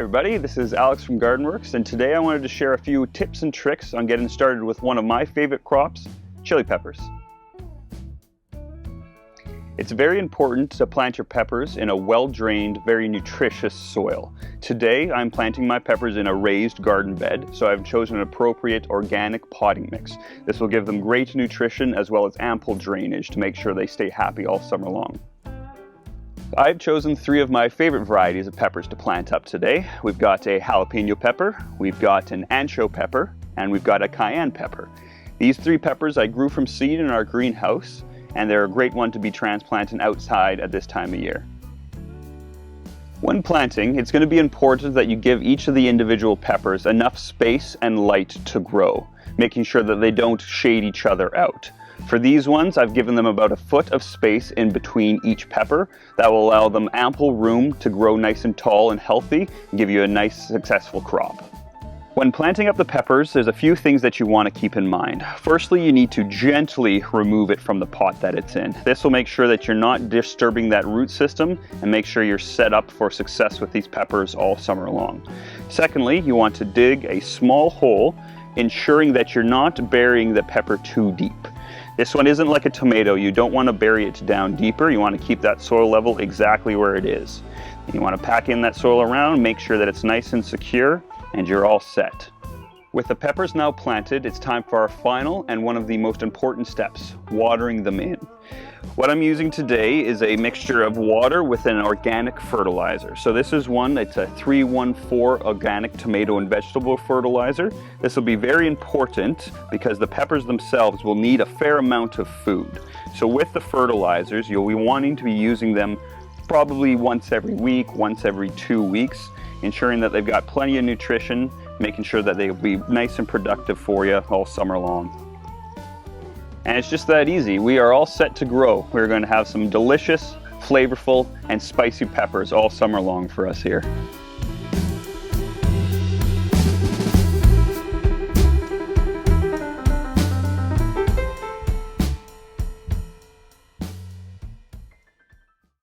everybody, this is Alex from Gardenworks, and today I wanted to share a few tips and tricks on getting started with one of my favorite crops, chili peppers. It's very important to plant your peppers in a well-drained, very nutritious soil. Today I'm planting my peppers in a raised garden bed, so I've chosen an appropriate organic potting mix. This will give them great nutrition as well as ample drainage to make sure they stay happy all summer long. I've chosen 3 of my favorite varieties of peppers to plant up today. We've got a jalapeno pepper, we've got an ancho pepper, and we've got a cayenne pepper. These 3 peppers I grew from seed in our greenhouse, and they're a great one to be transplanting outside at this time of year. When planting, it's going to be important that you give each of the individual peppers enough space and light to grow, making sure that they don't shade each other out. For these ones, I've given them about 1 foot of space in between each pepper. That will allow them ample room to grow nice and tall and healthy and give you a nice, successful crop. When planting up the peppers, there's a few things that you want to keep in mind. Firstly, you need to gently remove it from the pot that it's in. This will make sure that you're not disturbing that root system and make sure you're set up for success with these peppers all summer long. Secondly, you want to dig a small hole, ensuring that you're not burying the pepper too deep. This one isn't like a tomato. You don't want to bury it down deeper. You want to keep that soil level exactly where it is. You want to pack in that soil around, make sure that it's nice and secure, and you're all set. With the peppers now planted, it's time for our final and one of the most important steps, watering them in. What I'm using today is a mixture of water with an organic fertilizer. So this is one, it's a 3-1-4 organic tomato and vegetable fertilizer. This will be very important because the peppers themselves will need a fair amount of food. So with the fertilizers, you'll be wanting to be using them probably once every week, once every 2 weeks, ensuring that they've got plenty of nutrition, making sure that they'll be nice and productive for you all summer long. And it's just that easy. We are all set to grow. We're going to have some delicious, flavorful, and spicy peppers all summer long for us here.